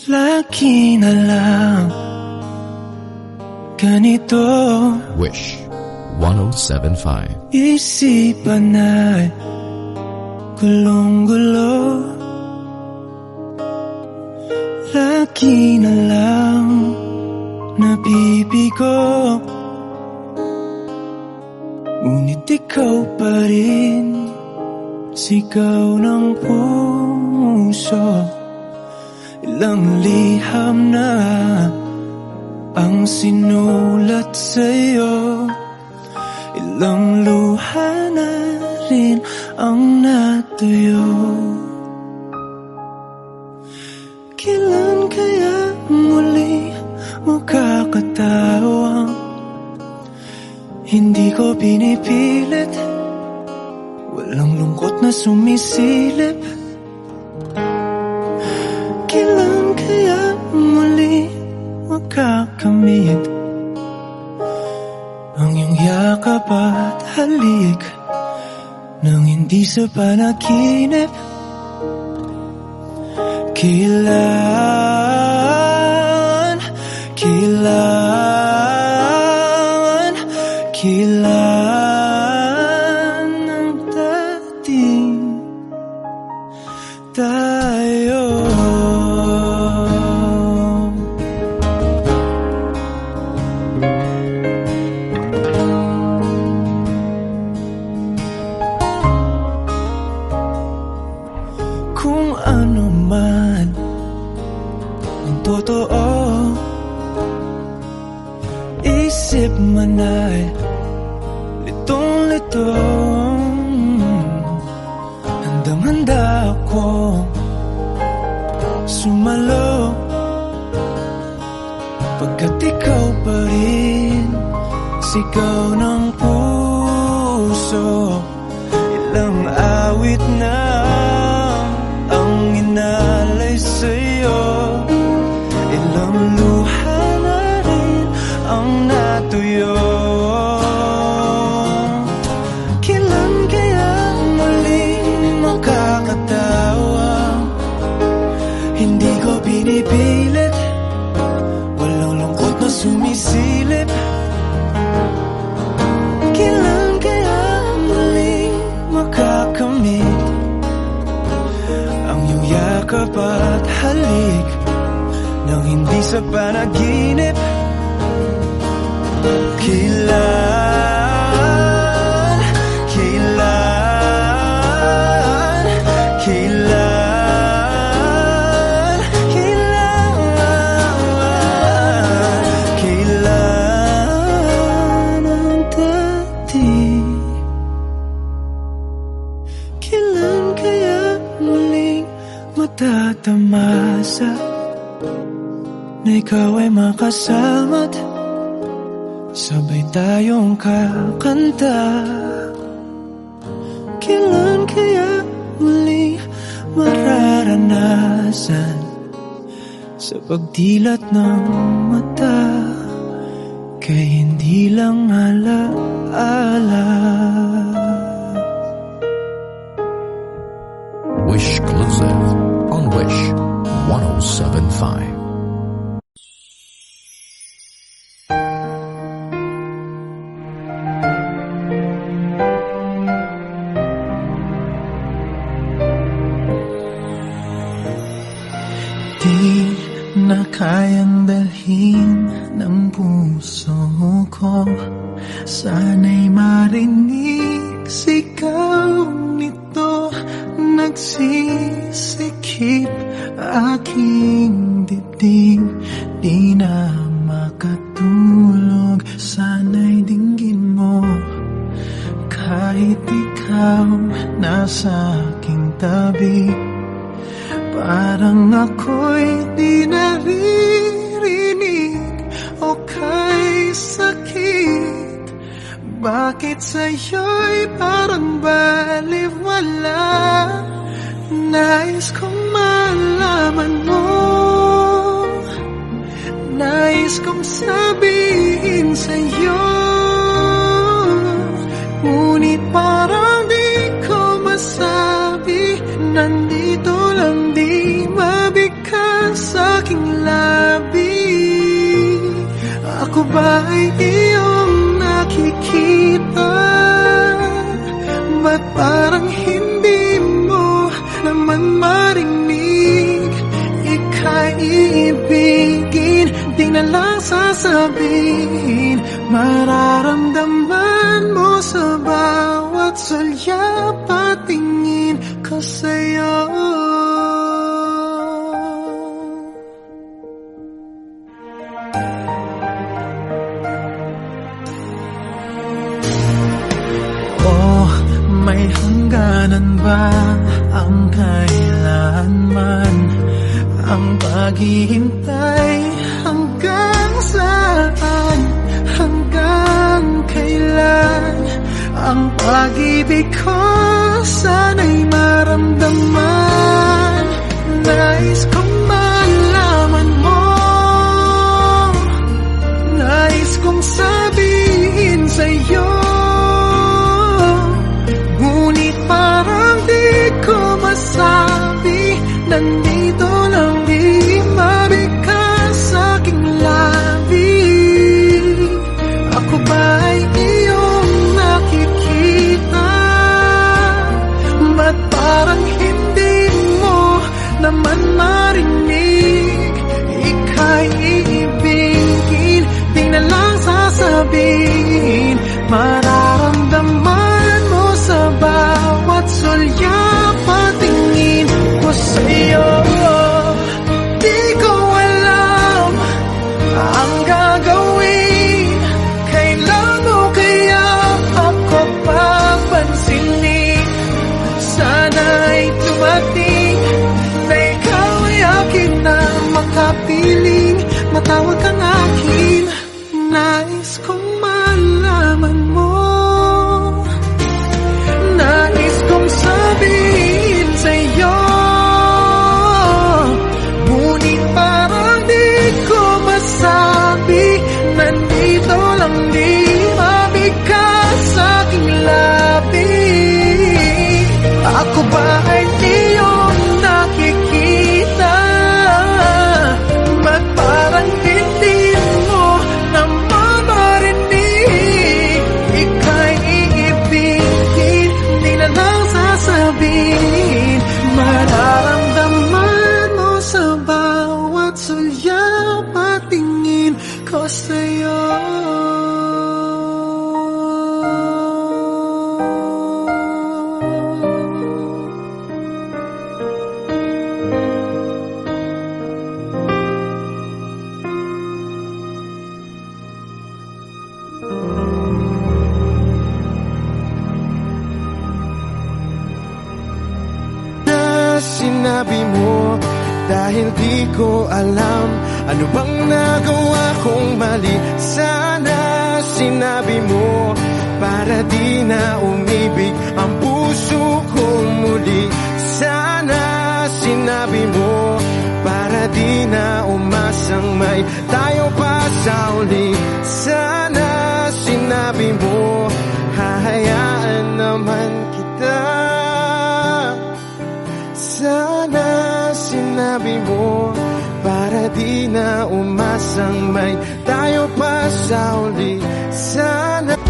Lagi na lang ganito. Wish 107.5. Isipan ay gulong-gulo. Lagi na lang nabibigo. Ngunit ikaw pa rin, sigaw ng puso. Ilang liham na ang sinulat sa'yo. Ilang luha na rin ang natuyo. Kailan kaya muli makakatawang hindi ko pinipilit, walang lungkot na sumisilip. Kailan kaya muli makakamit ang iyong yakap at halik nang hindi sa panaginip? Kailan ang dating tayo? Kung ano man ang totoo, isip man ay litong-litong. Handang-handa akong sumalo, pagkat ikaw pa rin, sigaw ng puso. Ilang awit na ang inalay sa'yo. Ilang luha na rin ang natuyo. Kailan kaya muling makakatawa? Hindi ko pinipilit, walang lungkot na sumisilip. Kailan kaya muling makakamit ang iyong yakap at halik nang hindi sa panaginip? Kailan ang dating? Kailan kaya muling matatamasa na ikaw ay makasama't sabay tayong kakanta? Kailan kaya muli mararanasan sa pagdilat ng mata kay hindi lang alaala? Wish Exclusive on Wish 107.5. Di na kayang dalhin ng puso ko, sana'y marinig sigaw nito. Nagsisikip aking dibdib, di na makatulog, sana'y dinggin mo. Kahit ikaw nasa aking tabi, parang ako'y di naririnig o kay sakit. Bakit sa'yo'y parang baliwala? Nais kong malaman mo, nais kong sabihin sa'yo, ngunit parang di ko masabi. Nandito lang, di mabigkas sa aking ba ay iyong nakikita? Ba't parang hindi mo naman marinig? Ika'y iibigin, di na lang sasabihin. Mararamdaman mo sa bawat sulya, patingin ko sa'yo. May hangganan ba ang kailanman? Ang paghihintay hanggang saan? Hanggang kailan? Ang pag-ibig ko sana'y maramdaman. Nais kong malaman mo, nais kong sabihin sa'yo, parang di ko masabi. Nandito lang di mabigkas sa aking labi. Ako ba ay iyong nakikita? Ba't parang hindi mo naman marinig? Ika'y iibigin, di na lang sasabihin. Mararamdaman mo sa bawat sulya, patingin ko sa'yo. Di ko alam ang gagawin. Kailan mo kaya ako papansinin? Sana'y tumating na ikaw ay akin na makapiling. Matawag kang akin, nais kong malaman mo. Nais kong sabihin sa'yo, ngunit parang di ko masabi. Nandito lang di mabigkas sa aking labi. Ako ba ay iyong nakikita? Ba't parang hindi mo naman marinig? Ika'y iibigin, di na lang sasabihin. Mararamdaman mo sa bawat sulya, patingin ko sa'yo. Sinabi mo dahil di ko alam ano bang nagawa kong mali. Sana sinabi mo para di na umibig ang puso ko muli. Sana sinabi mo para di na umasang may tayo pa sa uli. Sana sinabi mo hahayaan naman kita. Sana sinabi mo para di na umasang may tayo pa sa uli. Sana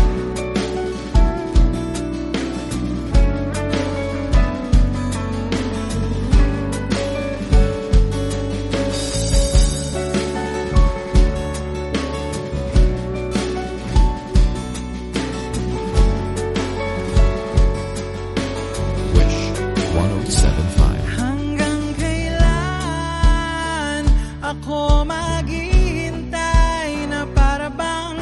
ako maghihintay na para bang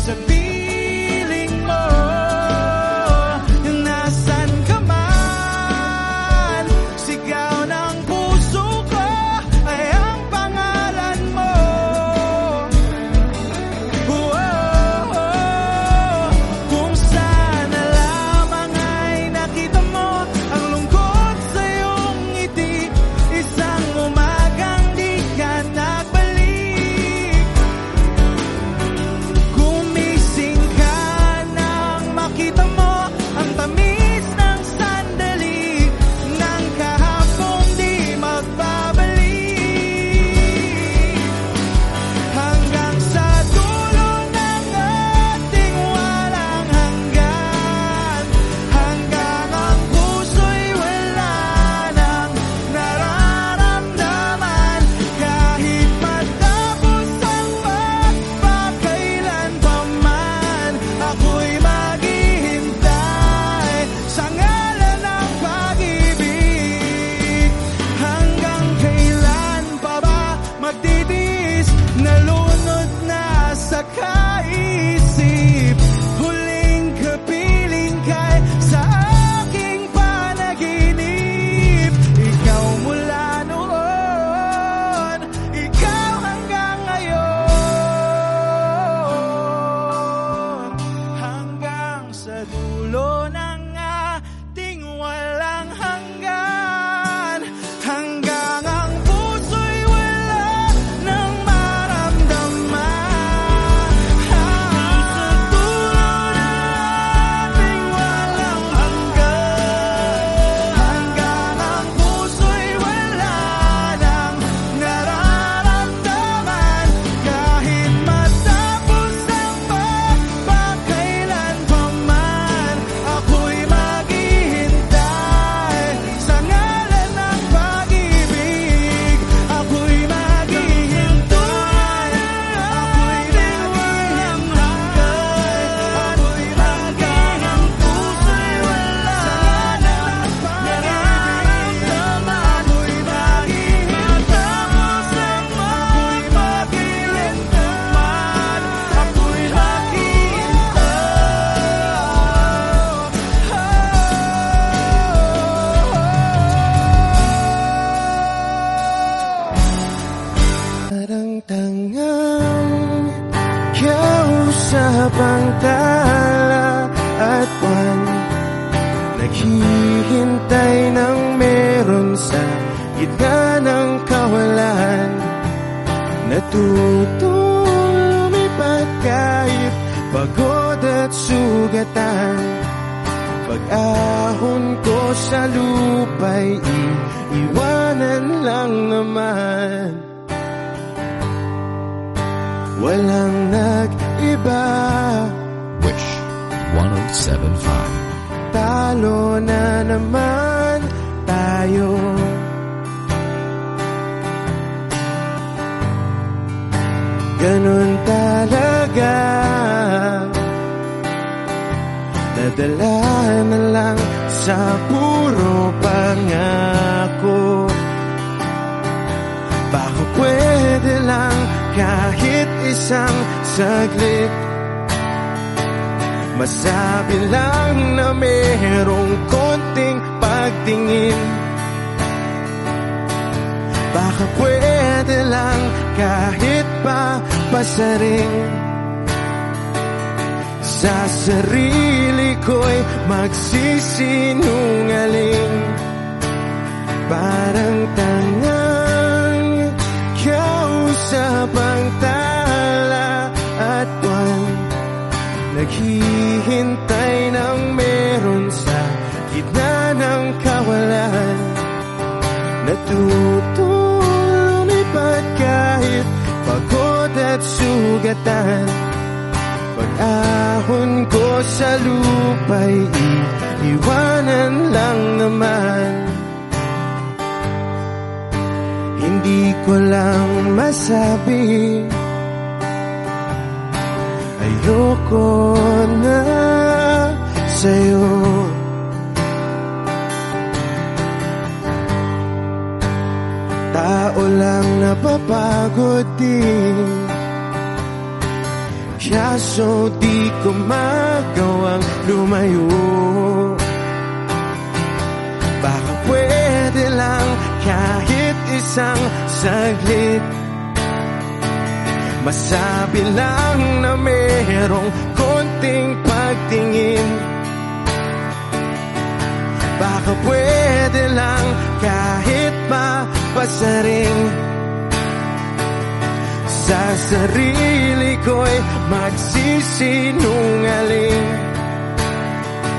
sa piling mo. Nasaan ka man, sigaw ng puso ko ay ang pangalan mo. Kung sana lamang ay nakita mo ang lungkot sa iyong ngiti, isang umagang di ka nagbalik. Gumising ka nang makita mo ang tamis ng sandali ng kahapong di magbabalik. Hanggang sa dulo ng ating walang hanggan, hanggang ang puso'y wala nang nararamdaman. Kahit matapos ang pagpakailan pa man, ako'y maghihintay sa ngalan ng pag-ibig. Hanggang kailan pa ba magtitiis, nalunod na sa kaisip? Huling kapiling kay sa aking panaginip. Ikaw mula noon, ikaw hanggang ngayon, hanggang sa dulo ng ating walang hanggan, hanggang ang puso'y wala nang maramdaman. Hanggang sa dulo ng ating walang hanggan, hanggang ang puso'y wala nang nararamdaman. Kahit matapos ang pagpakailan pa man, ako'y maghihintay sa ngalan ng pag-ibig. Ako'y maghihintay, ako'y walang hanggan, ako'y hanggang ang puso'y wala nang nararamdaman. Ako'y maghihintay, ako'y maghihintay, ako'y Parang tangang kausap ang tala at buwan, naghihintay ng meron sa gitna ng kawalan. Natutong lumipad kahit pagod at sugatan. Pag-ahon ko sa lupa'y iiwanan lang naman. Walang nag-iba, Wish 107.5. talo na naman tayo. Ganun talaga, nadala na lang sa puro pangako. Baka pwede lang kahit isang saglit, masabi lang na merong konting pagtingin. Baka pwede lang kahit pa pasaring, sa sarili ko'y magsisinungaling. Parang tangang kausap ang tala at buwan, naghihintay ng meron sa gitna ng kawalan. Natutong lumipad kahit pagod at sugatan. Pag-ahon ko sa lupa'y iiwanan lang naman. Hindi ko lang masabi, ayoko na sa'yo. Tao lang napapagod din, kaso di ko magawang lumayo. Baka pwede lang kahit isang saglit, masabi lang na merong konting pagtingin. Baka pwede lang kahit mapasaring, sa sarili ko'y magsisinungaling.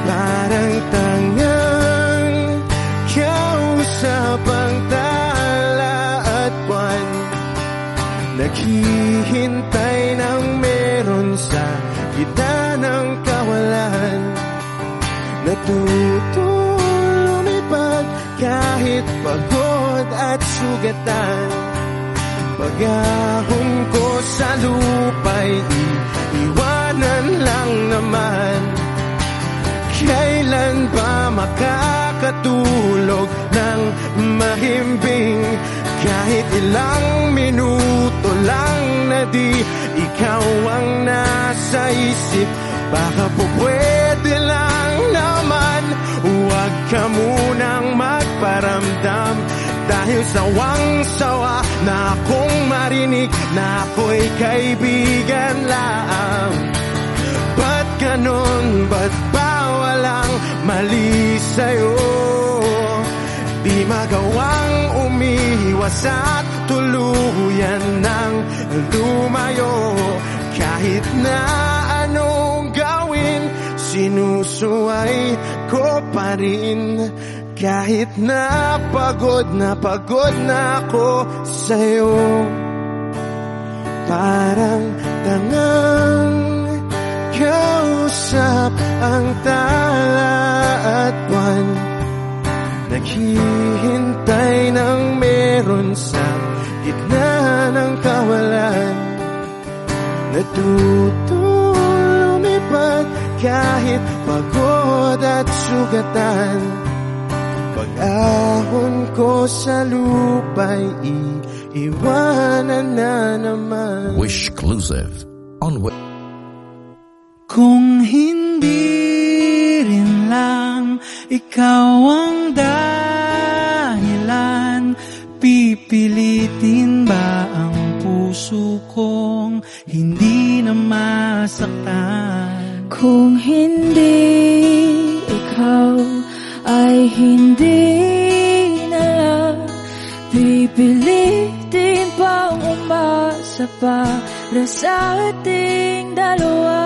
Parang tangang kausap ang tala at buwan, naghihintay ng meron sa gitna ng kawalan. Natuto lumipad kahit pagod at sugatan. Pag-ahon ko sa lupa'y iiwanan lang naman. Kailan ba makakatulog ng mahimbing? Kahit ilang minuto lang na di ikaw ang nasa isip. Baka po pwede lang naman, huwag ka munang magparamdam. Dahil sawang-sawa na akong marinig na ako'y kaibigan lang. Ba't ganon? Ba't ba walang mali sa'yo? Di magawang umiwas at tuluyan ng lumayo. Kahit na anong gawin, sinusuway ko pa rin. Kahit na pagod na ako sa'yo. Parang tangang kausap ang tala at buwan, naghihintay ng meron sa gitna ng kawalan. Natuto lumipad kahit pagod at sugatan. Pag-ahon ko sa lupa'y iiwanan na naman. Wishclusive on Kung hindi rin lang ikaw ang dahilan, pipilitin ba ang puso kong hindi na masaktan? Kung hindi ikaw ay hindi na lang, pipilitin pang umasa para sa ating dalawa.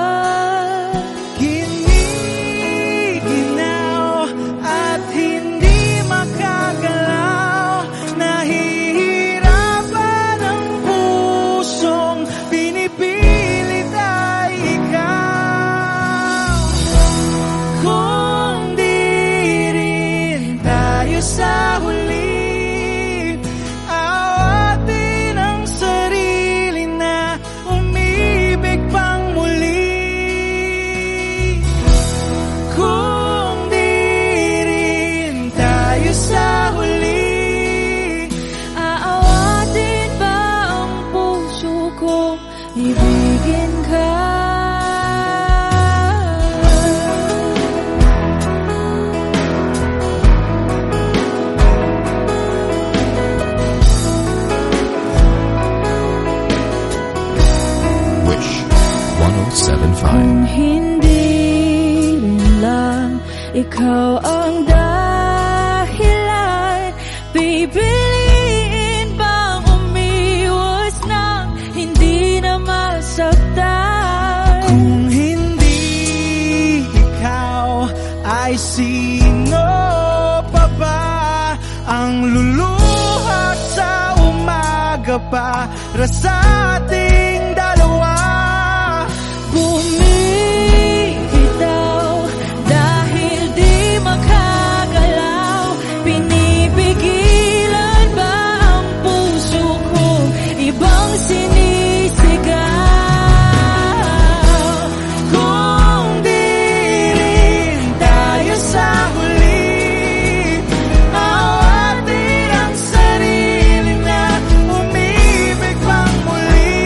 Giniginaw at hindi makagalaw, nahihirapan ang pusong pinipilit ay ikaw. Kung di rin tayo sa huli, awatin ang sarili na umibig pang muli. Kung di rin tayo sa huli, Aawatin ba ang puso ko, ibigin ka? Wish 1075. Kung hindi rin lang ikaw ang dahilan, pipiliin bang umiwas nang hindi na masaktan? kung hindi ikaw, ay sino pa ba ang luluha sa umaga para sa ating dalawa? Bumibitaw dahil di makagalaw, pinipigilan ba ang puso ko, ibang sinisigaw? Kung di rin tayo sa huli, awatin ang sarili na umibig pang muli.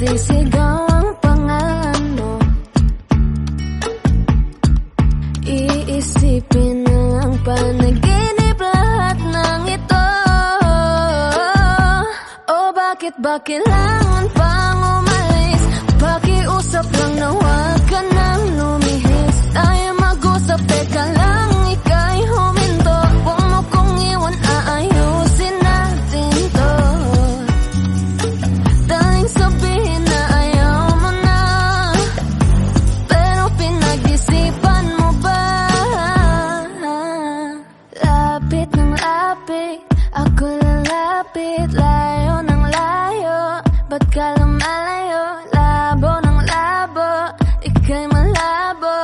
sisigaw ang pangalan mo. Iisipin na lang panaginip lahat ng ito. Oh, bakit ba kailangan pang umalis? Pakiusap lang na huwag ka nang lumihis. Tayo mag-usap, teka lang, ika'y huminto. Huwag mo kong iwan, aayusin natin to. Daling sabihin na ayaw mo na, pero pinag-isipan mo ba? Lapit ng lapit, ako lalapit. Layo ng layo, ba't ka lumalayo? Labo ng labo, ika'y malabo.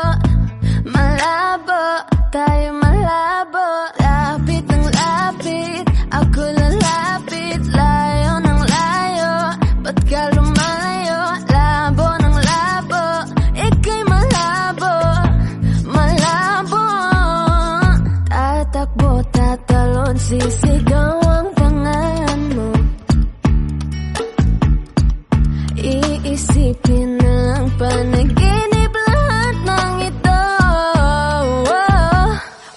Malabo, tayo malabo. Lapit ng lapit, ako lalapit. Layo ng layo, ba't ka lumalayo? Labo ng labo, ika'y malabo. Malabo, tatakbo, tatalon, sisigaw ang pangalan mo. Iisipin na lang panaginip lahat ng ito.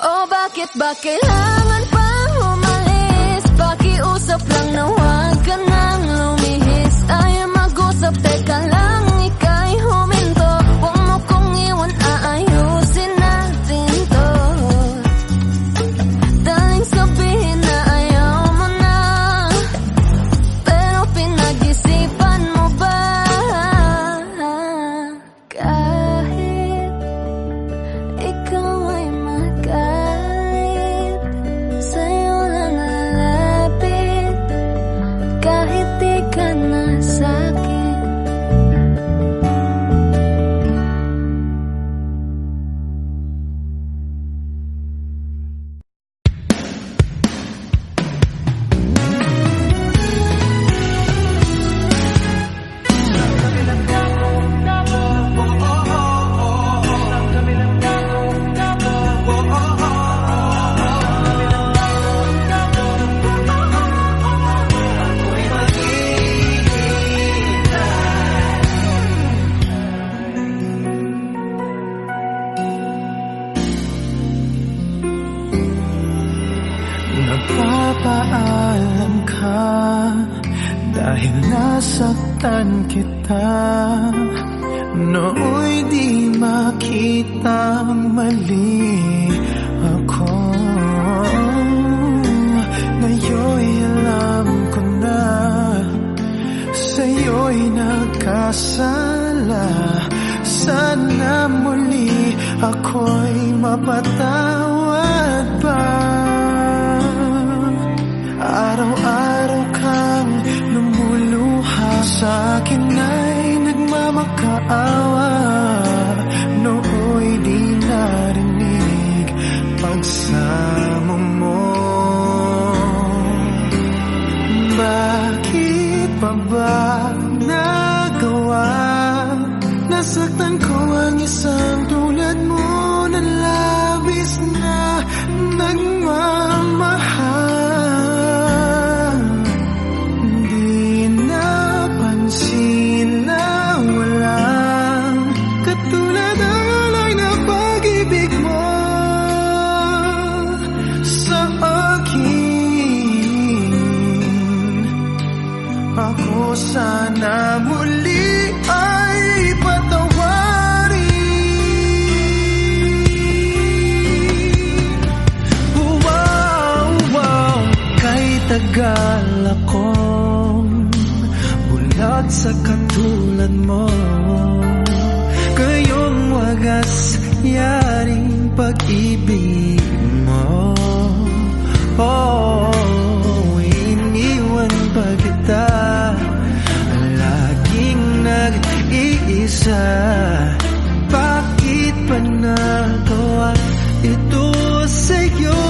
Oh, bakit ba kailangan pang umalis? Pakiusap lang na huwag ka nang lumihis. Tayo mag-usap, teka lang, ika'y huminto. Huwag mo kong iwan, aayusin natin to. Daling sabihin na ayaw mo na, pero pinag-isipan mo ba? Kahit ikaw ay magalit, sa'yo lang lalapit. Kahit di ka na sa'kin. Nagpapaalam ka dahil nasaktan kita. Nooy di makitang mali ako. Ngayon'y alam ko na sa'yo'y nagkasala. Sana muli ako'y mapatawad pa. Araw-araw kang lumuluha sa'kin ay nagmamakaawa. Nooy di narinig pagsamo mo. Bakit pa ba nagawa? Nasaktan ko ang isang tulad mo na labis na nagmamahal. Di napansin na walang katulad ang alay na pag-ibig mo sa akin. Ako sana muli ay tagal akong bulag sa katulad mo. Kayong wagas yaring pag-ibig mo. Oh, iniwan pa kita, laging nag-iisa. Bakit pa nagawa ito sa'yo?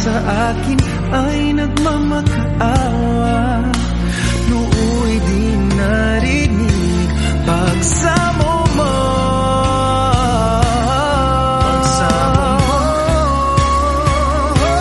Sa akin ay nagmamakaawa. Nooy di narinig pagsamo mo. Pagsamo mo.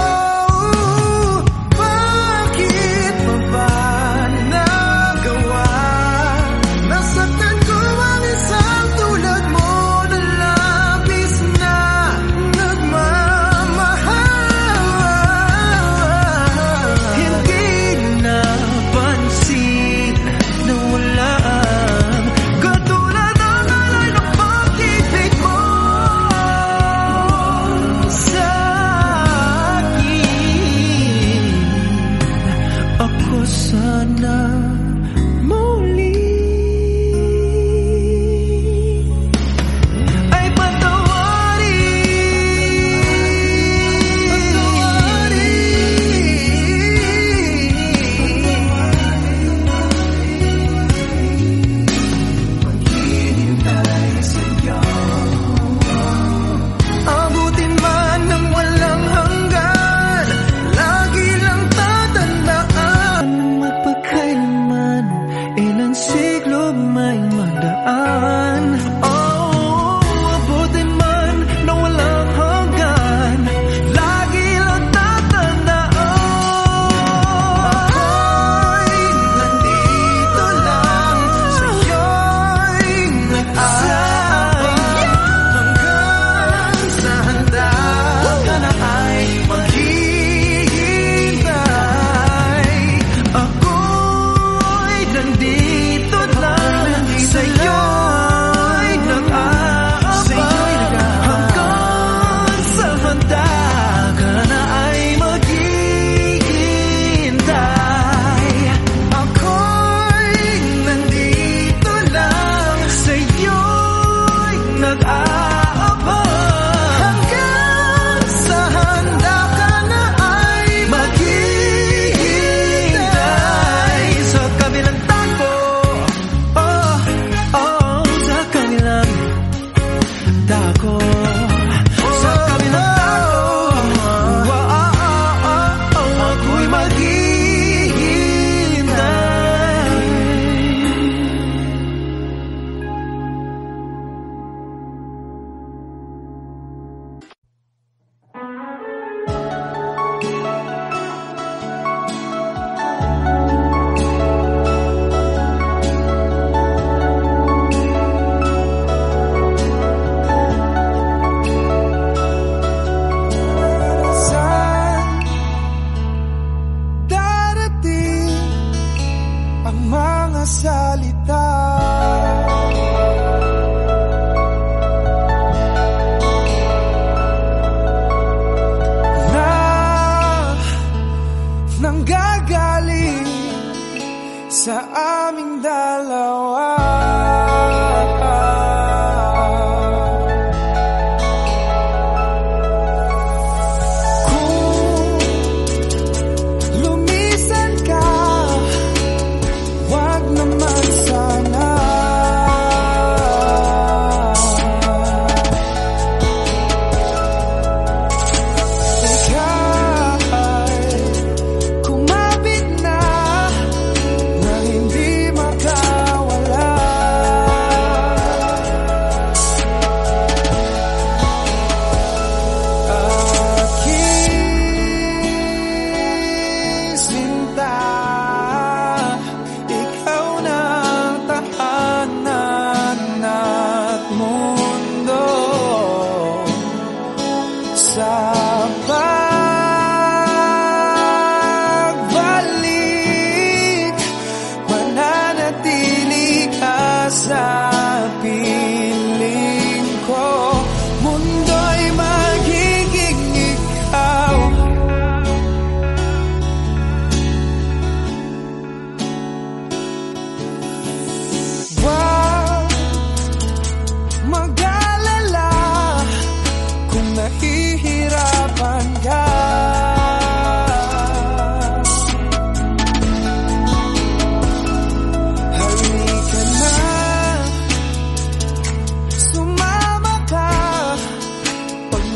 sa aming dalawa.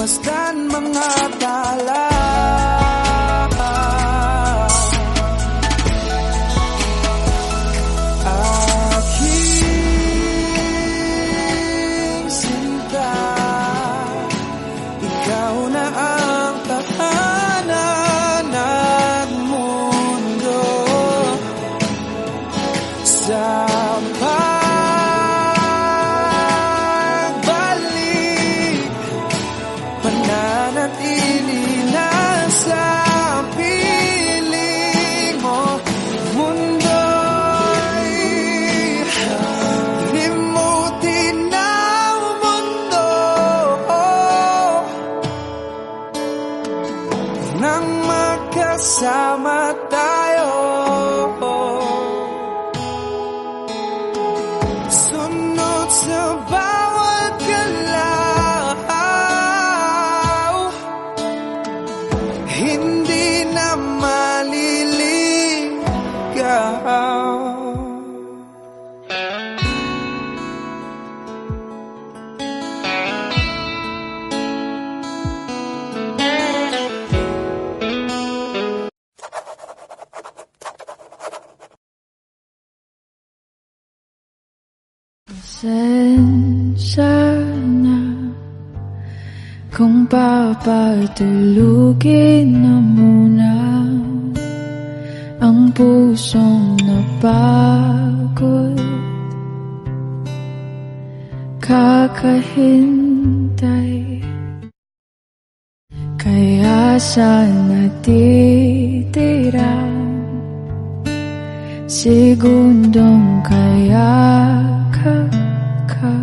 Masdan mga tala, aking sinta, ikaw na ang tahanan at mundo sa pananatili na sa piling mo. Mundo'y limutin ng mundo nang magkasama tayo. Sunod sa bawat galaw, hindi na maliligaw. Pasensya na kung papatulugin na muna ang pusong napagod, kakahintay. Kaya sa natitirang segundong kayakap ka,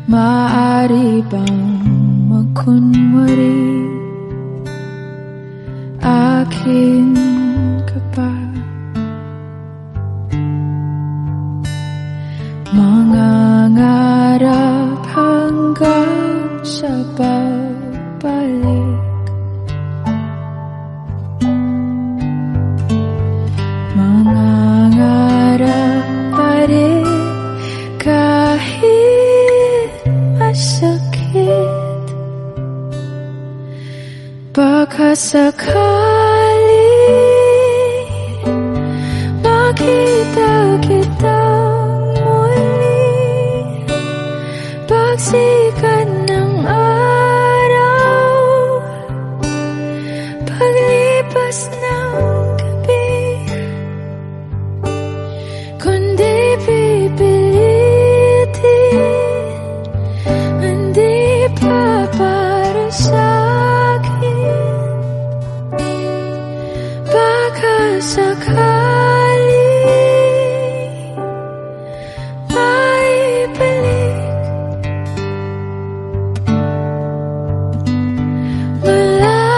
maaari bang magkunwari akin ka pa? Mangangarap hanggang sa pagbalik, mangangarap pa rin kahit masakit. Baka sakali makita kitang muli, pagsikat ng araw, paglipas ng gabi. Kundi pipilitin, hindi pa para sa'kin. Baka sakali maibalik, malayo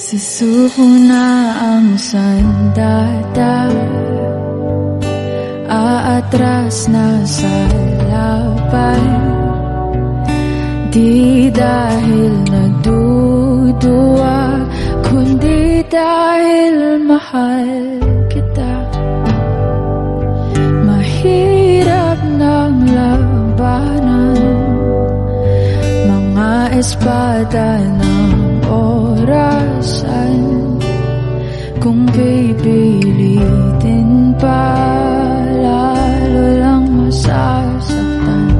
Susuko na ang sandata, aatras na sa laban. Di dahil naduduwa, kundi dahil mahal kita. Mahirap ng labanan, mga espada ng orasan. Kung pipilitin pa, lalo lang masasaktan.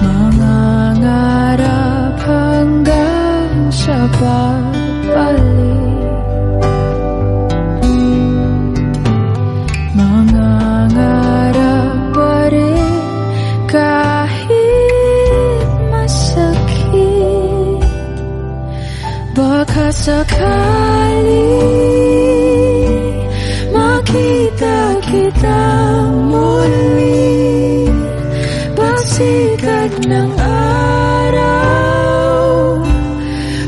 Mangangarap hanggang sa pagbalik, mangangarap pa rin kahit masakit. Baka sakali makita kita muli, pagsikat ng araw,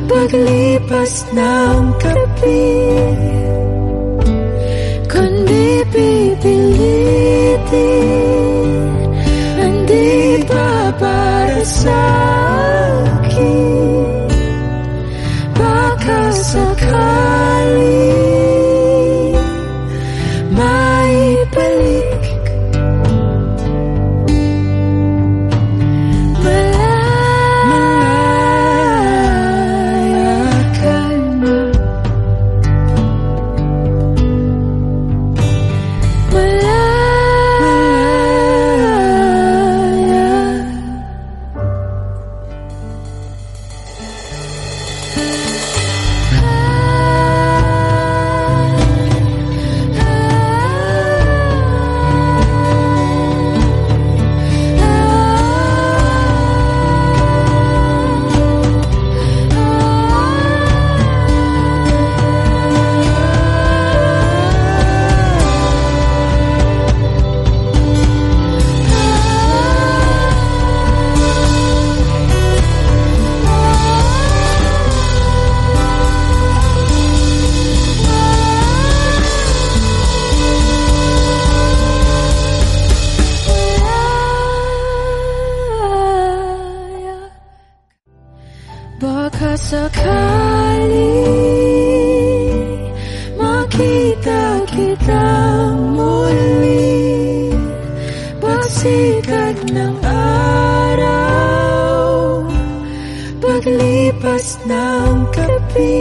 paglipas ng gabi. Kundi pipilitin, hindi pa para sa'kin. Baka sakali maibalik. Malaya ka na, baka sakali makita kita muli, pagsikat ng araw, paglipas ng gabi.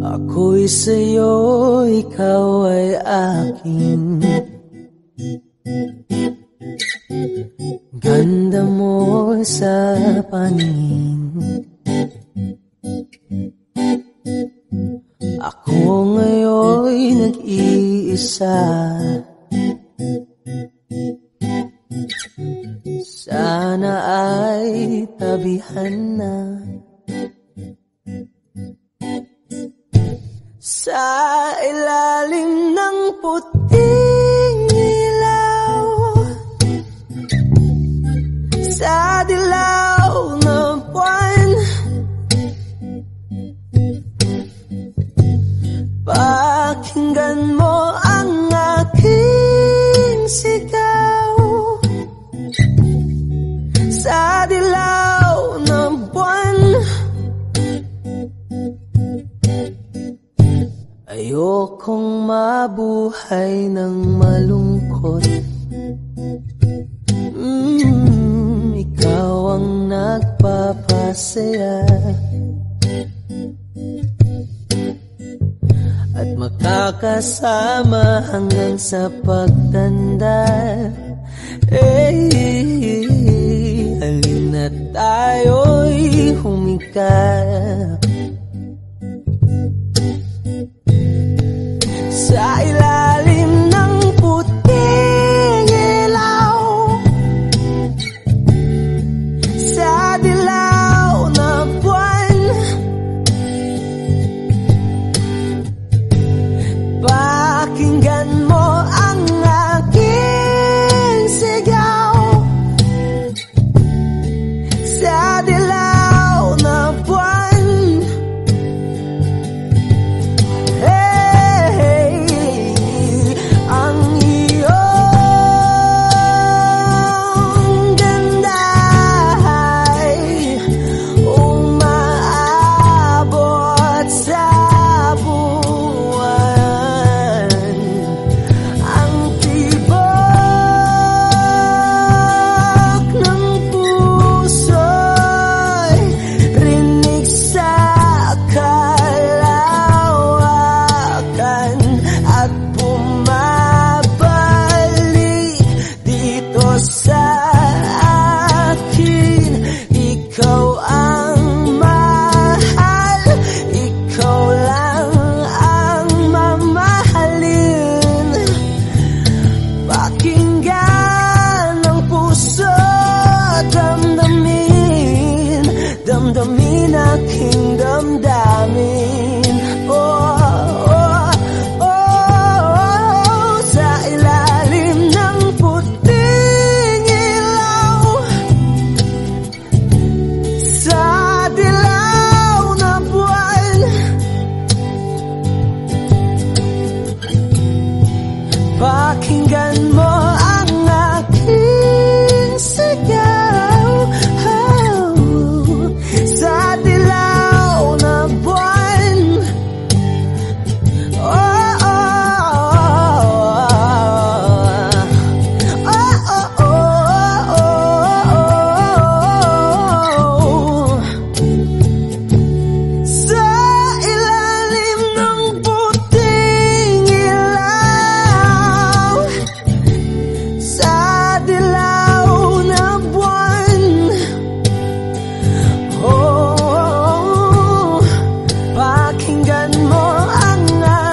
Ako'y sa'yo, ikaw ay akin. Ganda mo sa paningin. Ako ngayon'y nag-iisa. Sana ay tabihan na. Sa ilalim ng puting ilaw, sa dilaw ng buwan, pakinggan mo ang aking sigaw. Sa dilaw ng buwan, ayokong mabuhay ng malungkot. Ikaw ang nagpapasaya at makakasama hanggang sa pagtanda. Halina tayo'y humikap sa ilalim ng puting ilaw, sa dilaw na buwan, pakinggan mo ang aking sigaw. sa akin. Ikaw ang mahal, ikaw lang ang mamahalin. Pakinggan ang puso, damdamin, damdamin aking damdamin. Sa ilalim ng puting ilaw, sa dilaw na buwan, pakinggan mo ang aking sigaw. Sa dilaw na buwan, sa ilalim ng puting ilaw, sa dilaw na buwan, pakinggan mo ang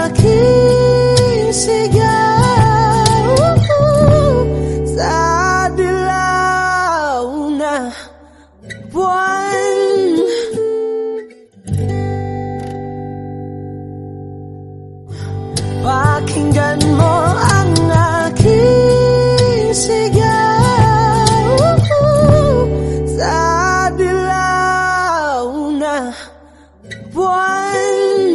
aking sigaw. Sa dilaw na buwan, pakinggan mo ang aking sigaw. Sa dilaw na buwan.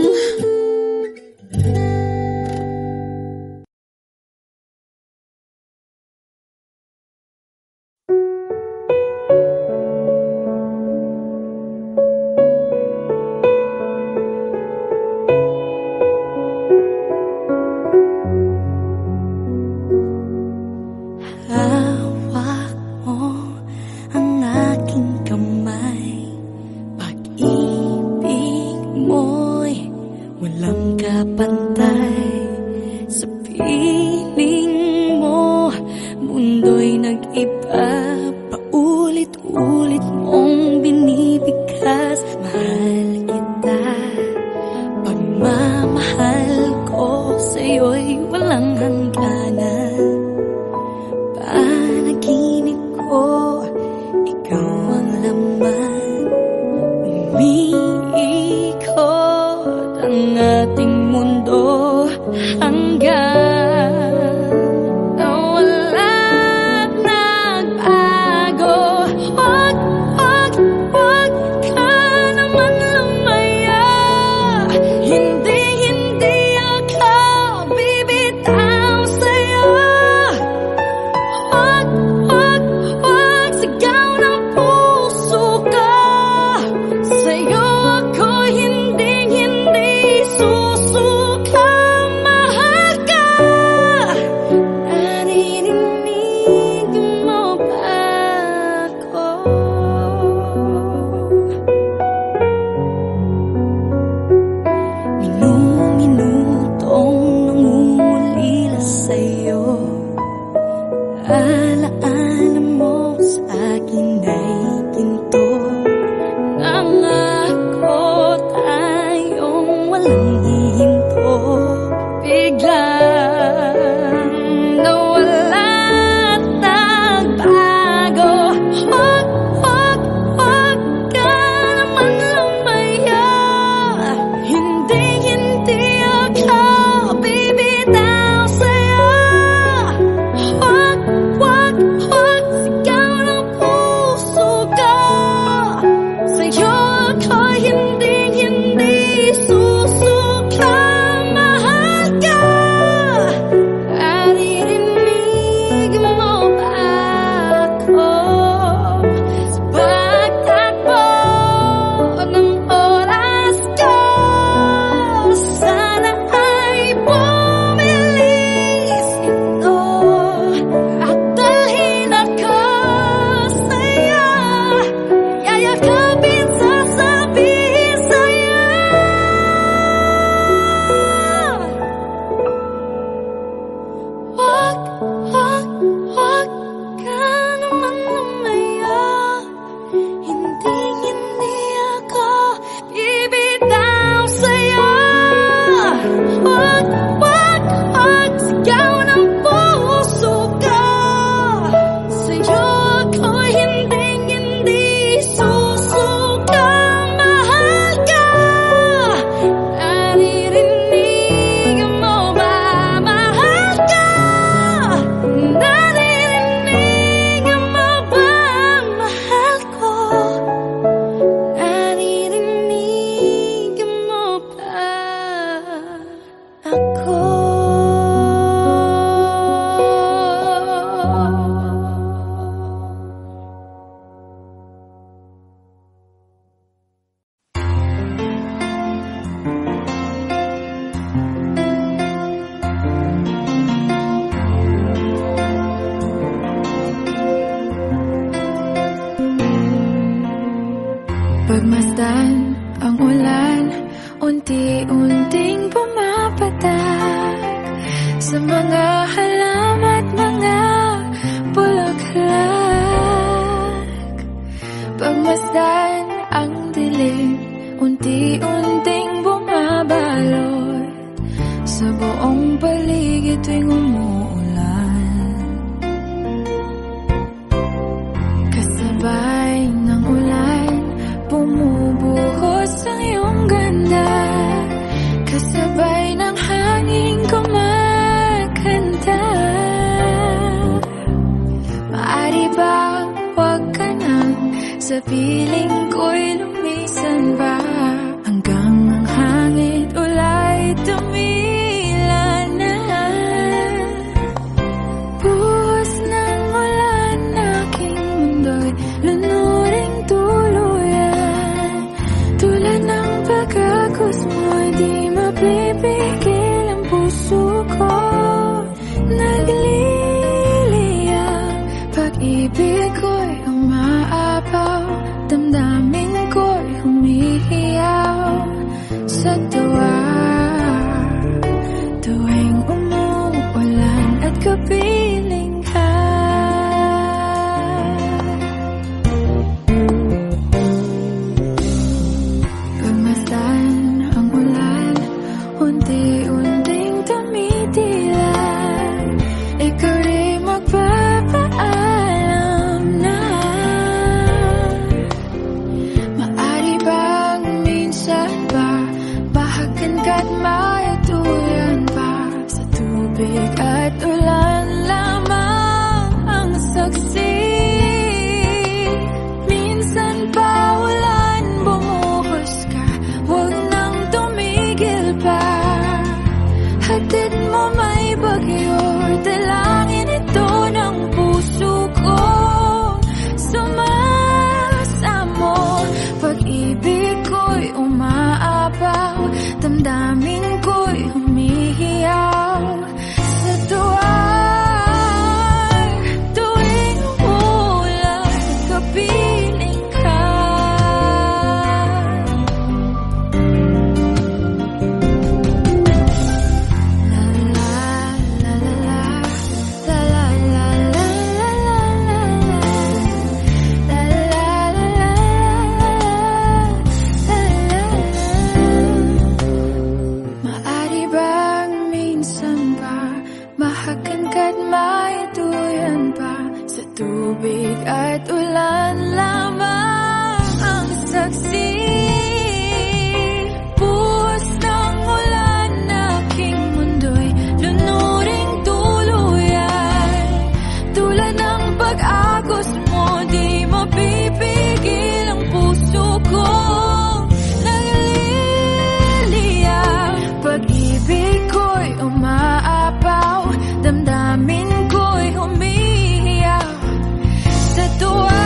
Hawak mo ang aking kamay, pag-ibig mo'y walang kapantay. Sa piling mo, mundo'y nag-iba, paulit-ulit mong binibigkas. Mahal kita, pagmamahal ko sa'yo'y walang hangganan. Panaginip ko, ikaw ang laman. Umiikot ang ating mundo hanggang walang nagbago. Huwag Pagmasdan ang ulan, unti-unting pumapatak sa mga halaman at mga bulaklak. Pagmasdan ang dilim, unti-unting bumabalot sa buong paligid tuwing umuulan. Kasabay ng ulan, bumubuhos ang iyong ganda. Kasabay ng hangin kumakanta. Maaari bang huwag ka nang sa piling ko'y lumisan ba? Hanggang ang hangin ulay tumila na. Buhos ng ulan, aking mundo'y lunuring tuluyan. Tulad ng pagkagos mo, di mapipigil ang puso ko. Nagliliyab, pag-ibig ko'y umaapaw, damdamin ko'y humihiyaw sa tuwa. Tuwing umuulan at kapiling ka. Pagmasdan ang ulan, unti-unting tumitilak. Ikaw rin magpapaalam na. Maaari bang minsan ba bahagan ka't mayatuyan pa? Sa tubig at ulan lamang ang saksi. Minsan pa ulan, bumuhos ka, huwag nang tumigil pa. Hatid mo may bagyo, dalangin ito ng puso ko. Sumasamo, pag-ibig ko'y umaapaw, damdamin ko'y humihiyaw sa tuwa. Tuwing umuulan, kapiling ka. La la la la la, la la la la la la, la la la la. Maaari bang minsan ba mahagan ka't maituyan pa? Sa tubig at ulan lamang ang saksi. Buhos ng ulan, aking mundo'y lunuring tuluyan. Tulad ng pag-agos mo, di mapipigil ang puso ko. Nagliliyab, pag-ibig ko'y umaapaw, damdamin ko'y humihiyaw sa tuwa.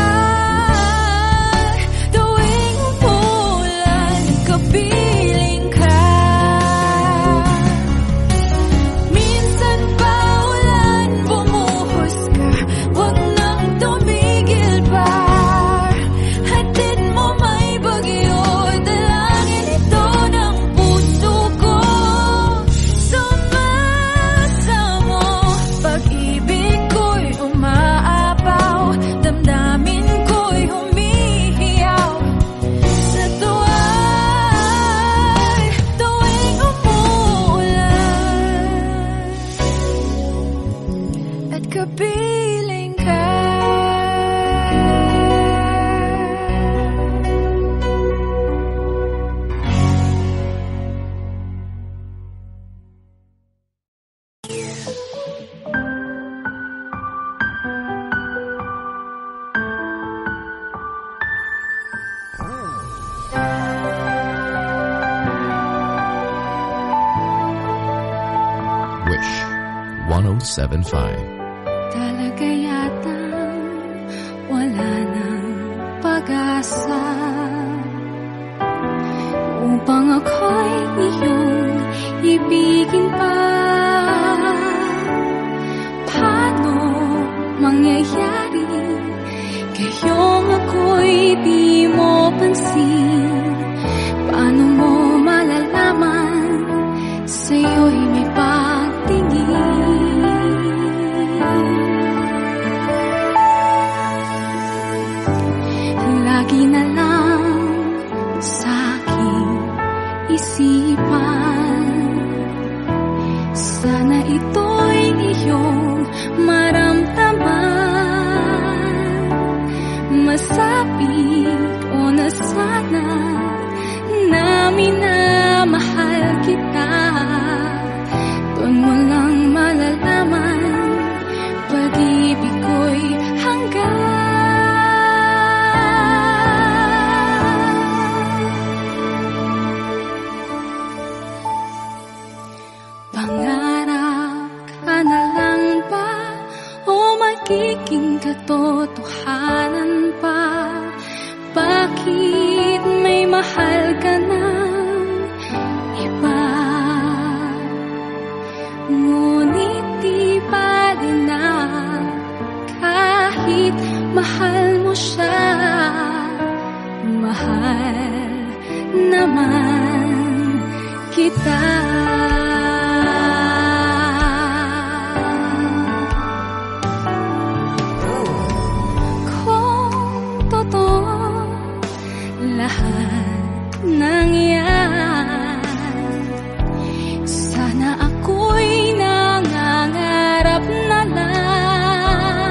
Tuwing umuulan, kapiling ka. Minsan pa ulan, bumuhos ka, huwag nang tumigil pa. Hatid mo may bagyo, dalangin ito ng puso ko. Sumasamo, pag-ibig ko'y umaapaw, damdamin ko'y humihiyaw sa tuwa. Tuwing umuulan at kapiling ka. Wish 1075. Talaga yatang wala nang pag-asa upang ako'y iyong ibigin pa. Paano mangyayari kayong ako'y di mo pansin? masabi ko na sana na minamahal kita. Doon mo lang malalaman pag-ibig ko'y hanggang. Pangarap ka na lang ba o magiging katotohanan pa? Bakit may mahal ka ng iba? Ngunit di bali na kahit mahal mo siya, mahal naman kita. Nang yan, sana ako'y nangangarap na lang.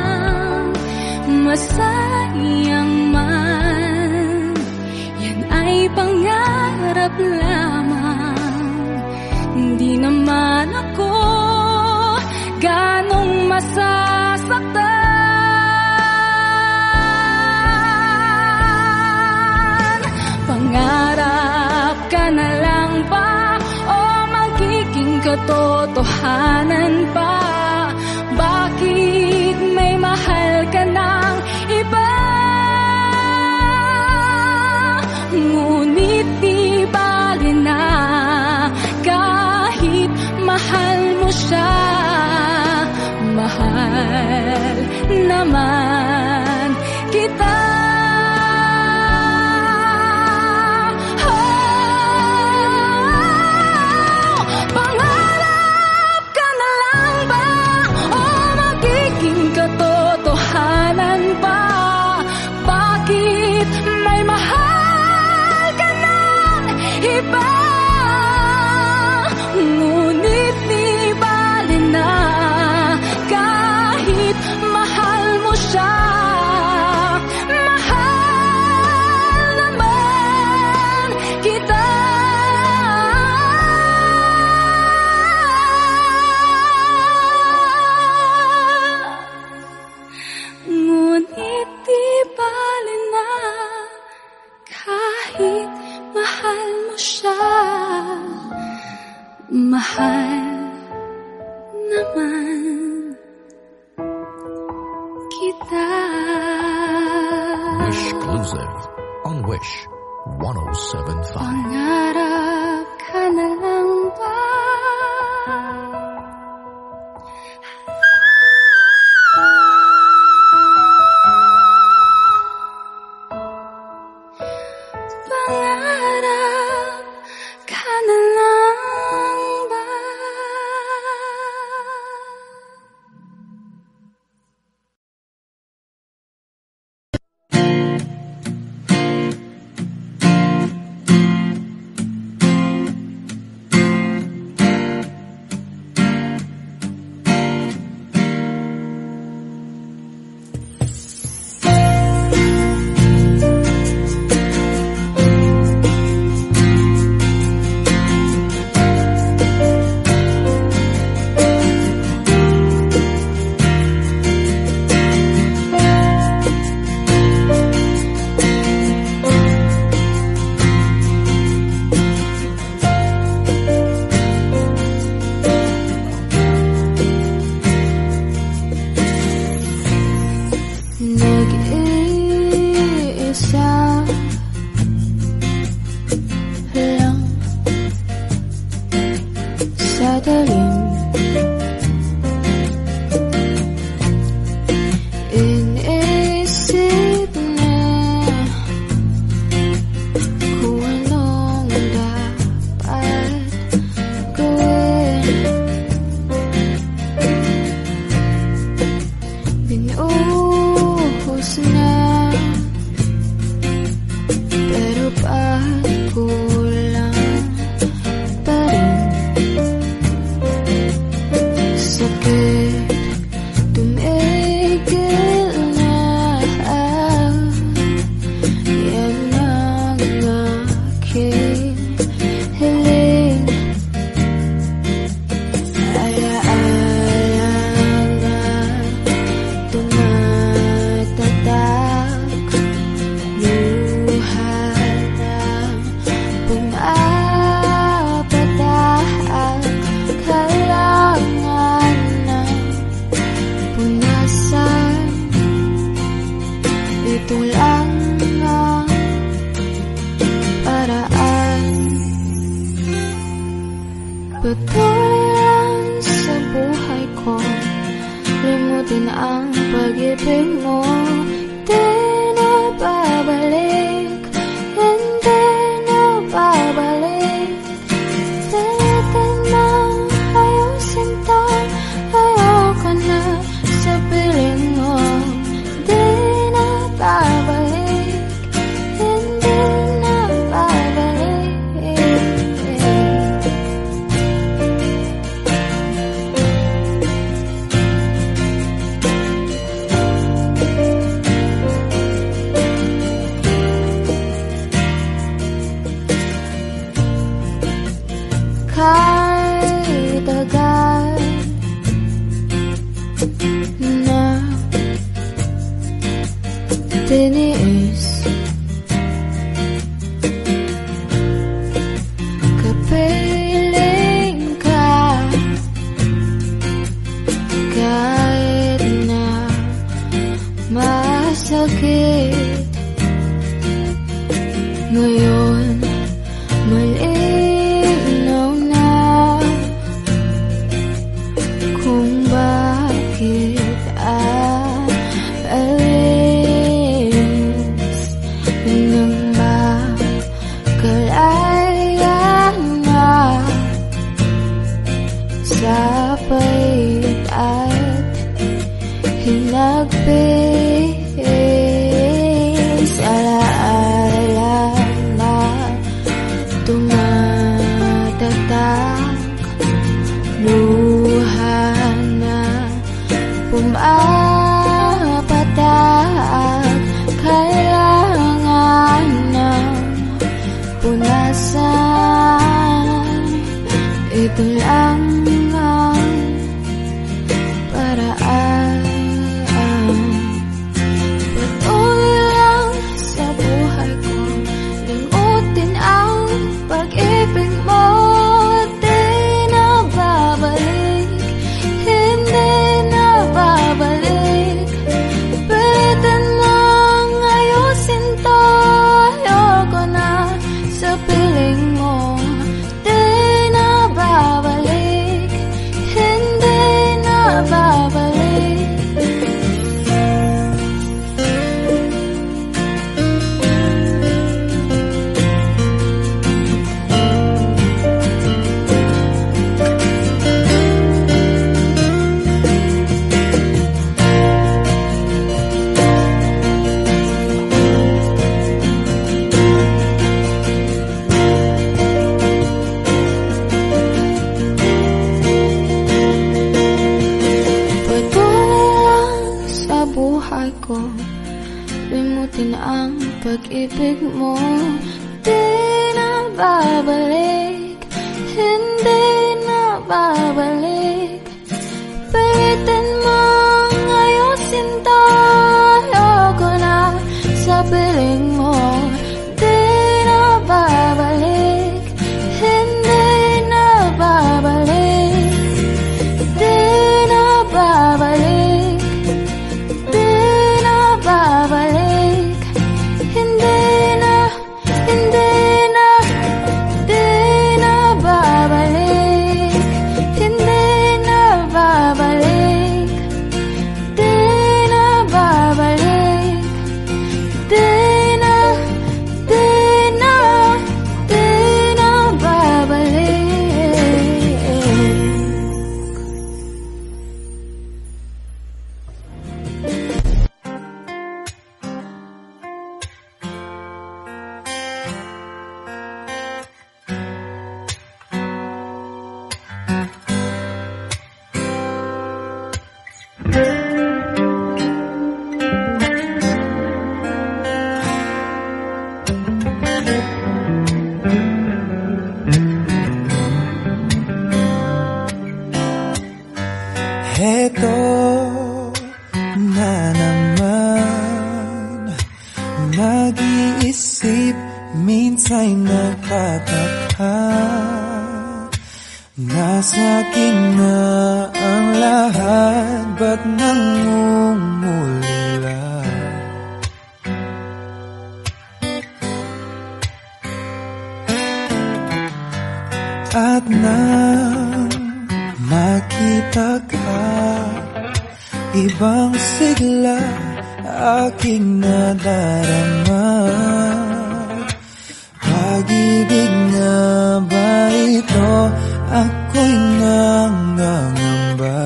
Masayang man, yan ay pangarap lamang. Hindi naman ako ganong masasaktan. Pangarap ka na lang ba o magiging katotohanan pa? Bakit may mahal ka ng iba? Ngunit di bali na kahit mahal mo siya, mahal naman kita. Ngunit di bali na kahit mahal mo siya, mahal naman kita. Ngunit di bali na kahit mahal mo siya, mahal naman kita. Wishclusive on Wish 107.5. Pangarap ka na lang ba? Pangarap ka na lang ba? ito lang ang paraan. Patuloy lang sa buhay ko, limutin ang pag-ibig mo. Di na babalik, hindi na babalik. Pilitin mang ayusin to, ayoko na sa piling mo. Di na babalik, hindi na babalik. Kahit agad na tiniis, kapiling ka, kahit na masakit. Ngayon malinaw na kung bakit aalis nang makalayan na sa pait at hinagpis. Alaala na tumatatak, luha na pumapatak. Kailangan ng punasan, ito lang ang paraan. Patuloy lang sa buhay ko, limutin ang pag-ibig mo. Di na babalik, hindi na babalik. Pilitin mong ayusin to, ayoko na sa piling mo. Di na babalik, hindi na babalik. Patuloy lang sa buhay ko, limutin ang pag-ibig mo. Di na babalik, hindi na babalik. Pilitin mong ayusin to, ayoko na sa piling mo. Di na babalik, hindi na babalik. Di na babalik, di na babalik. Hindi na, hindi na, di na babalik. Hindi na babalik, di na babalik. Di na, di na, di na babalik. Heto na naman, nag-iisip, minsan'y nagtataka. Nasa akin na ang lahat, ba't nangungulila? At nang makita ka, ibang sigla aking nadarama. Pag-ibig na ba ito? Ako'y nangangamba.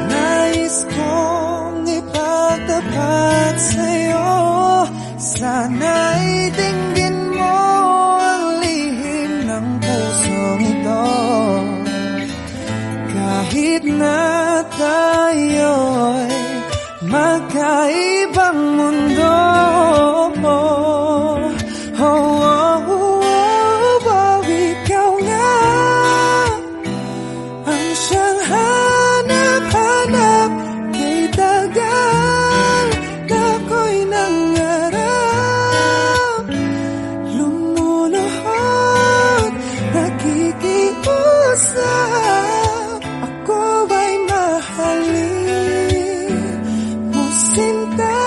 Nais kong ipagtapat sa'yo, sana'y dinggin mo ang lihim ng pusong ito. Kahit na tayo'y magkaibang mundo, ikaw nga ang siyang hanap-hanap. Kay tagal na ako'y nangarap, lumuluhod, nakikiusap. Ako ay mahalin mo, sinta.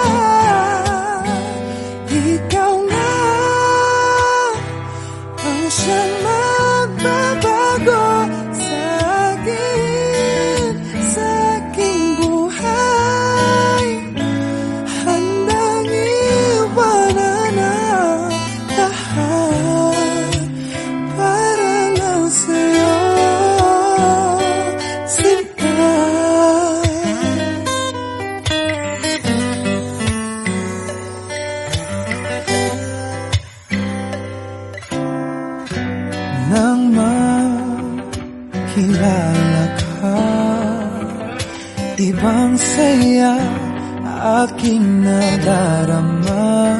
Ikaw nga ang siyang magbabago sa aking buhay. Handang iwanan ang lahat para lang sa'yo, sinta. Nang makilala ka, ibang saya aking nadarama.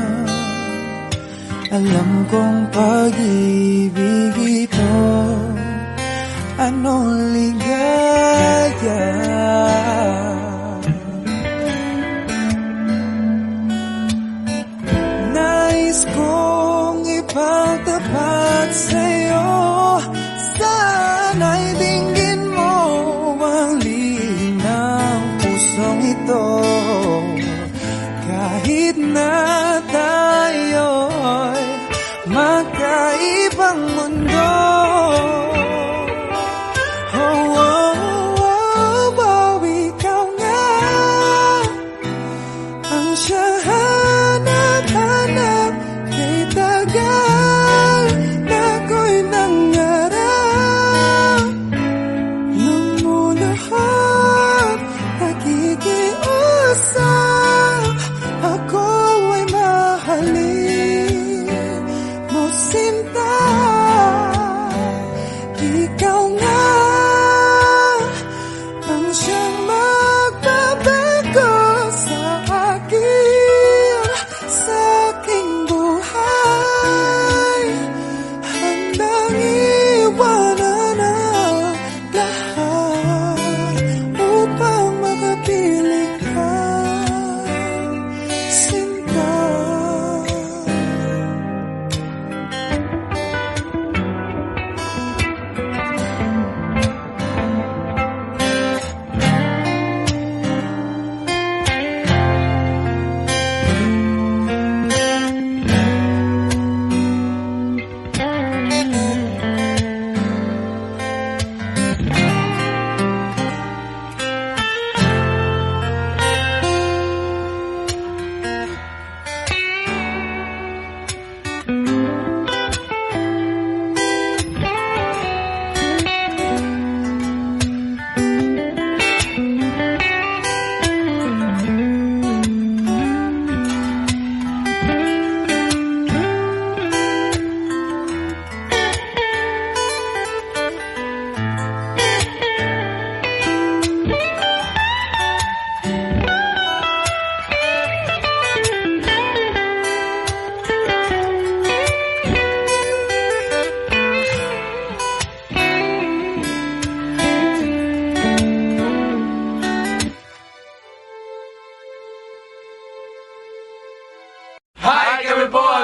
Alam kong pag-ibig ito, anong ligaya. Nais kong ipagtapat sa'yo, sana'y dinggin mo ang lihim ng pusong ito. Kahit na tayo'y magkaibang mundo, ikaw nga ang siyang hanap-hanap. Kay tagal na ako'y nangarap, lumuluhod, nakikiusap. Ako ay mahalin mo, sinta. Ikaw nga ang siyang magbabago sa aking buhay. Handang iwanan ang lahat upang makapili ka, sinta.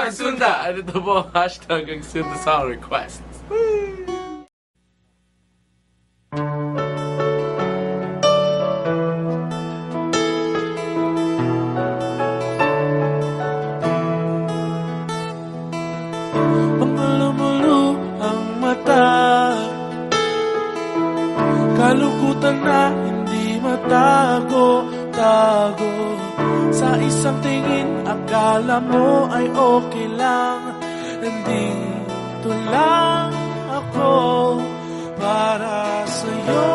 Sunda! At ito po ang hashtag ang Sunda Song Request. kalungkutan na hindi matago-tago. Sa isang tingin, akala mo ay okay lang. Nandito lang ako para sa'yo,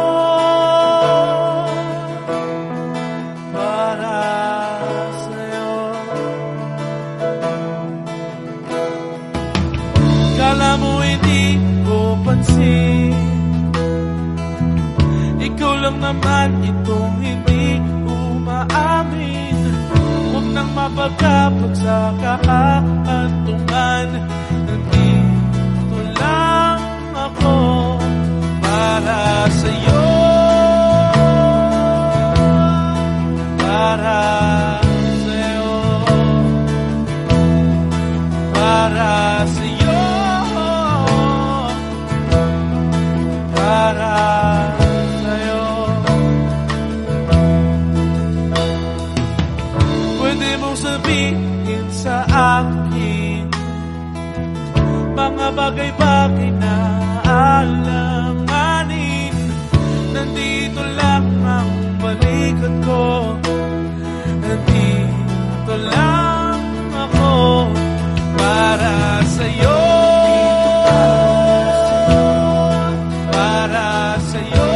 para sa'yo. Kala mo hindi ko pansin, ikaw lang naman itong hindi umaamin. Huwag nang mapagkapag sa kahantungan. Nandito lang ako para sa'yo, para sa'yo, para sa'yo, para sa'yo. Pwede mong sabihin sa akin mga bagay-bagay na alanganin. Nandito lang ang balikat ko, nandito lang ako para sa'yo, para sa'yo,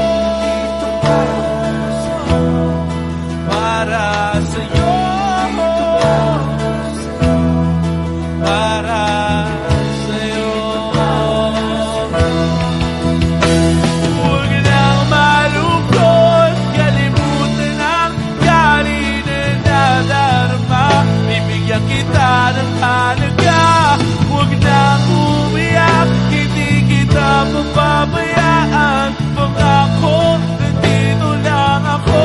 para sa'yo, para sa'yo. Huwag nang malungkot, kalimutan ang galing na nadarama. Bibigyan kita ng halaga. Huwag nang umiyak, hindi kita mapabayaan. Pangako, nandito lang ako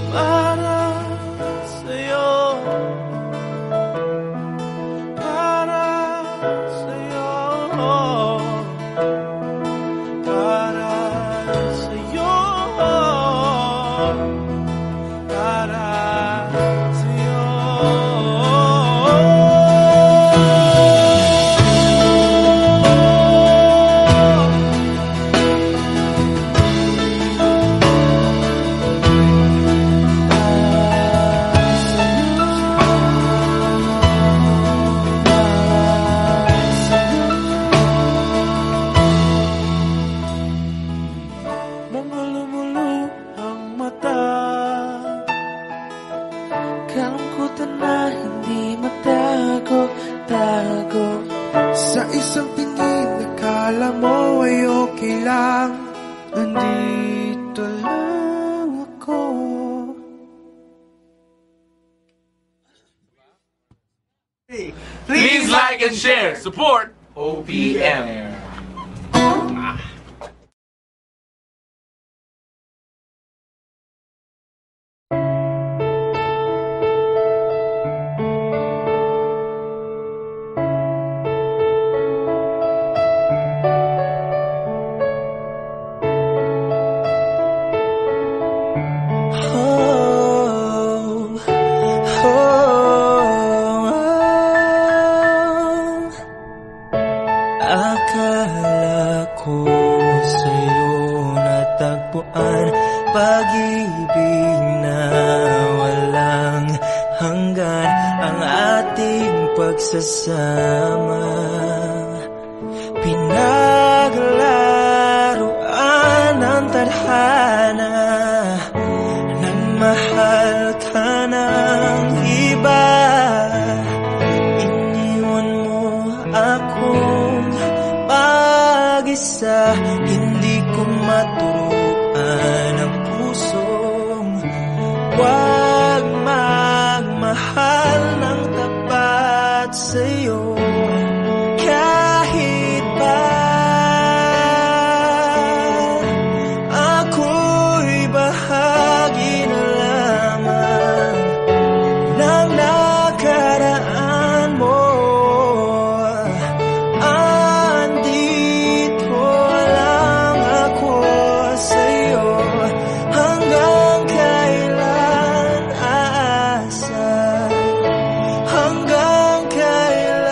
para sa'yo, para sa'yo, para sa'yo, para sa'yo. Mga lumulu ang mata, kalungkutan na hindi matago-tago. Sa isang tingin, akala mo ay okay lang. Nandito lang ako. Please like and share. Support OPM. Akala ko sa'yo natagpuan pag-ibig na walang hanggan, ang ating pagsasama. Pinaglaruan ng tadhana, nagmahal ka ng iba. Iniwan mo akong mag-isa, hindi ko maturuan ang pusong huwag magmahal ng tapat sa'yo. Kahit pa ako'y bahagi na lamang ng nakaraan mo, andito lang ako sa'yo. Hanggang kailan aasa, hanggang kailan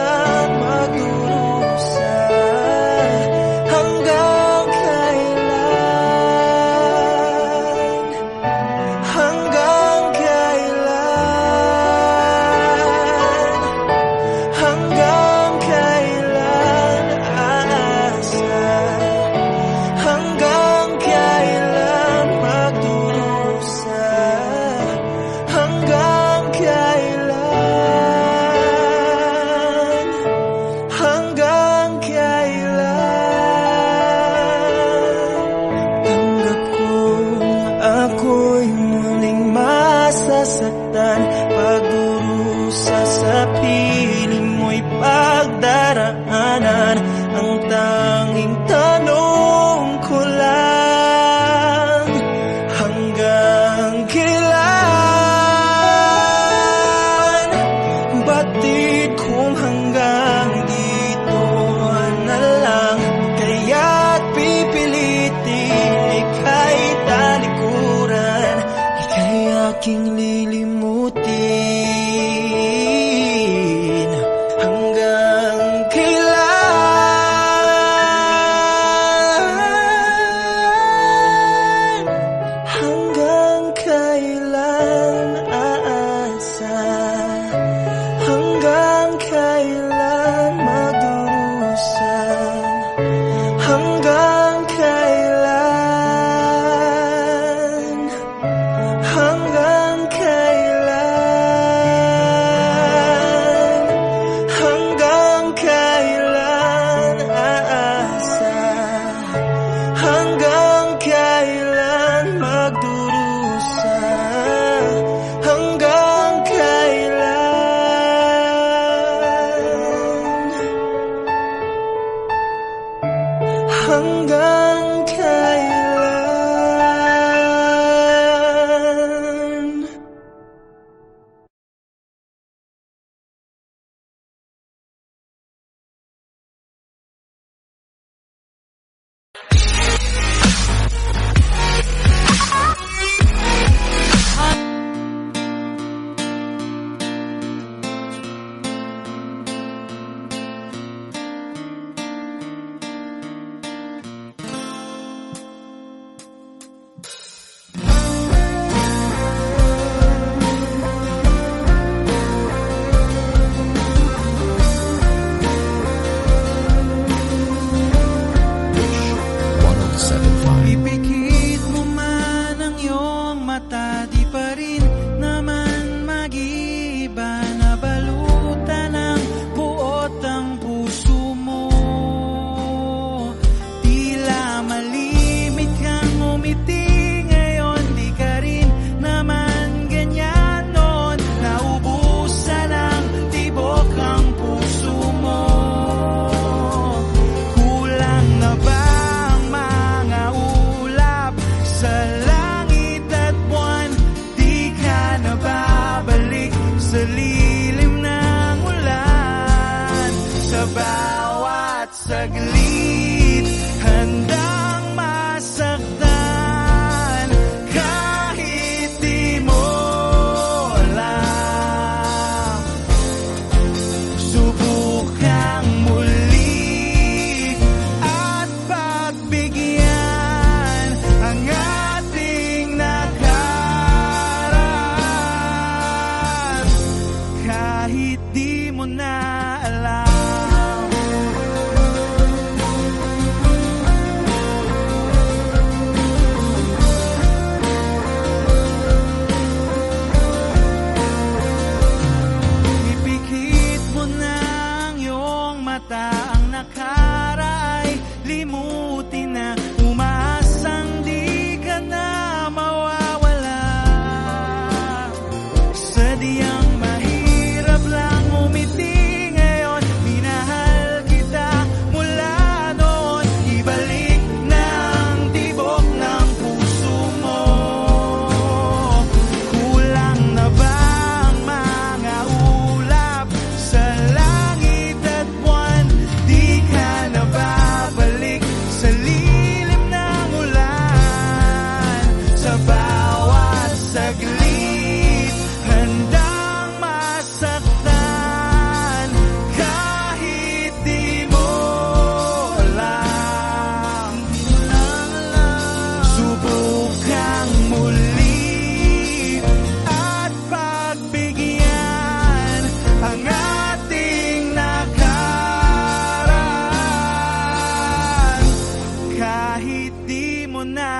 di mo na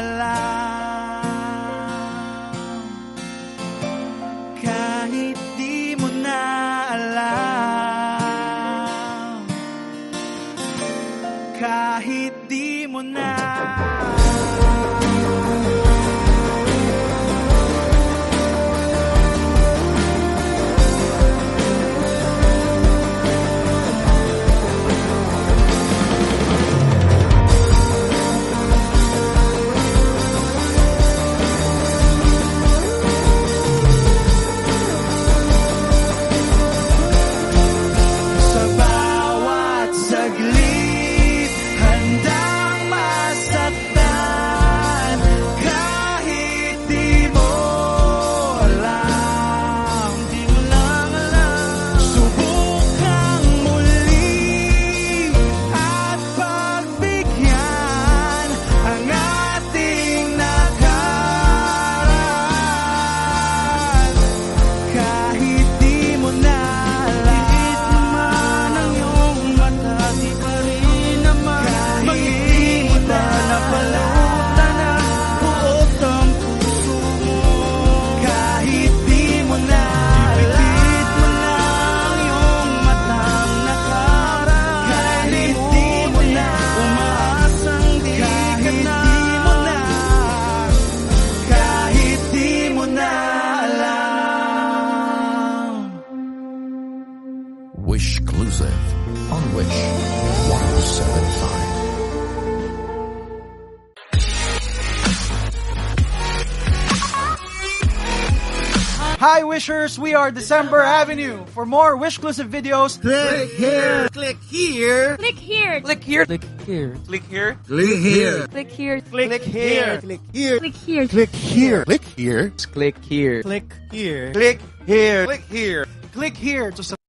alam, kahit di mo na alam, kahit di mo na. Wishclusive on Wish 1075. Hi Wishers, we are December Avenue. For more Wishclusive videos, Click here. Click here. Click here. click here. Click here. Click here. Click here. Click here. Click here. Click here. Click here. Click here. Click here. Click here. Click here to